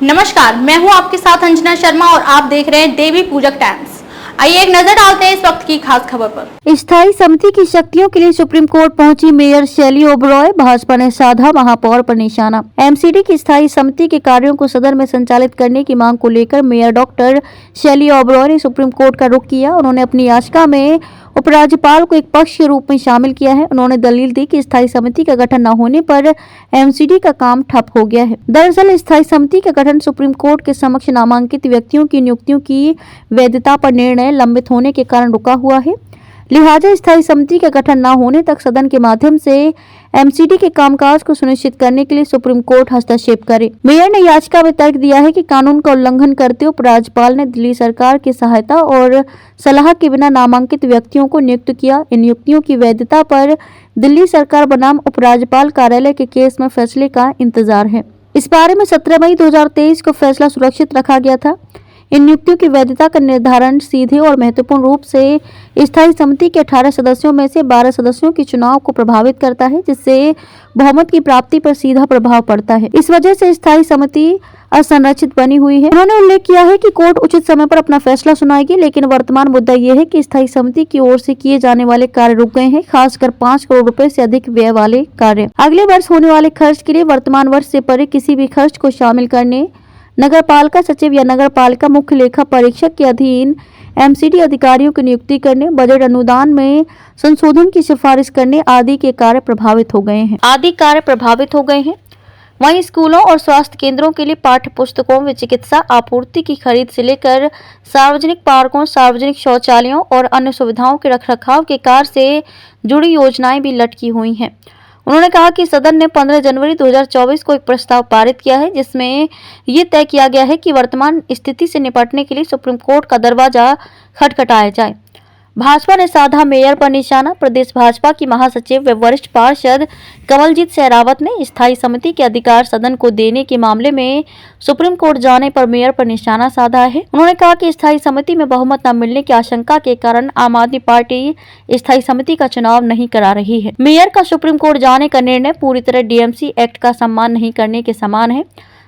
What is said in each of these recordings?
नमस्कार, मैं हूं आपके साथ अंजना शर्मा और आप देख रहे हैं देवी पूजक टाइम्स। आइए एक नजर डालते हैं इस वक्त की खास खबर पर। स्थायी समिति की शक्तियों के लिए सुप्रीम कोर्ट पहुंची मेयर शैली ओबरॉय, भाजपा ने साधा महापौर पर निशाना। एमसीडी की स्थायी समिति के कार्यों को सदन में संचालित करने की मांग को लेकर मेयर डॉक्टर शैली ओबरॉय ने सुप्रीम कोर्ट का रुख किया। उन्होंने अपनी याचिका में उपराज्यपाल को एक पक्ष के रूप में शामिल किया है। उन्होंने दलील दी कि स्थायी समिति का गठन न होने पर एमसीडी का काम ठप हो गया है। दरअसल स्थायी समिति का गठन सुप्रीम कोर्ट के समक्ष नामांकित व्यक्तियों की नियुक्तियों की वैधता पर निर्णय लंबित होने के कारण रुका हुआ है। लिहाजा स्थायी समिति का गठन न होने तक सदन के माध्यम से एमसीडी के कामकाज को सुनिश्चित करने के लिए सुप्रीम कोर्ट हस्तक्षेप करे। मेयर ने याचिका में तर्क दिया है कि कानून का उल्लंघन करते हुए उपराज्यपाल ने दिल्ली सरकार की सहायता और सलाह के बिना नामांकित व्यक्तियों को नियुक्त किया। इन नियुक्तियों की वैधता पर दिल्ली सरकार बनाम उपराज्यपाल कार्यालय के केस में फैसले का इंतजार है। इस बारे में 17 मई 2023 को फैसला सुरक्षित रखा गया था। इन नियुक्तियों की वैधता का निर्धारण सीधे और महत्वपूर्ण रूप से स्थायी समिति के 18 सदस्यों में से 12 सदस्यों के चुनाव को प्रभावित करता है, जिससे बहुमत की प्राप्ति पर सीधा प्रभाव पड़ता है। इस वजह से स्थायी समिति असंरचित बनी हुई है। उन्होंने उल्लेख किया है कि कोर्ट उचित समय पर अपना फैसला सुनाएगी, लेकिन वर्तमान मुद्दा ये है कि स्थायी समिति की ओर से किए जाने वाले कार्य रुक गए हैं, खासकर 5 करोड़ रुपए से अधिक व्यय वाले कार्य। अगले वर्ष होने वाले खर्च के लिए वर्तमान वर्ष से परे किसी भी खर्च को शामिल करने, नगरपालिका सचिव या नगरपालिका मुख्य लेखा परीक्षक के अधीन एमसीडी अधिकारियों की नियुक्ति करने, बजट अनुदान में संशोधन की सिफारिश करने आदि के कार्य प्रभावित हो गए हैं। वहीं स्कूलों और स्वास्थ्य केंद्रों के लिए पाठ्य पुस्तकों व चिकित्सा आपूर्ति की खरीद से लेकर सार्वजनिक पार्कों, सार्वजनिक शौचालयों और अन्य सुविधाओं के रखरखाव के कार्य से जुड़ी योजनाएं भी लटकी हुई हैं। उन्होंने कहा कि सदन ने 15 जनवरी 2024 को एक प्रस्ताव पारित किया है, जिसमें ये तय किया गया है कि वर्तमान स्थिति से निपटने के लिए सुप्रीम कोर्ट का दरवाजा खटखटाया जाए। भाजपा ने साधा मेयर पर निशाना। प्रदेश भाजपा की महासचिव व वरिष्ठ पार्षद कमलजीत सहरावत ने स्थायी समिति के अधिकार सदन को देने के मामले में सुप्रीम कोर्ट जाने पर मेयर पर निशाना साधा है। उन्होंने कहा कि स्थायी समिति में बहुमत न मिलने की आशंका के कारण आम आदमी पार्टी स्थायी समिति का चुनाव नहीं करा रही है। मेयर का सुप्रीम कोर्ट जाने का निर्णय पूरी तरह डीएमसी एक्ट का सम्मान नहीं करने के समान है।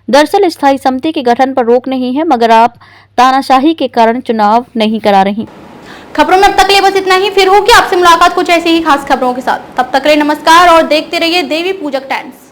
दरअसल स्थायी समिति के गठन पर रोक नहीं है, मगर आप तानाशाही के कारण चुनाव नहीं करा रही। खबरों में अब तक लिए बस इतना ही। फिर होगी आपसे मुलाकात कुछ ऐसी ही खास खबरों के साथ। तब तक के लिए नमस्कार और देखते रहिए देवी पूजक टाइम्स।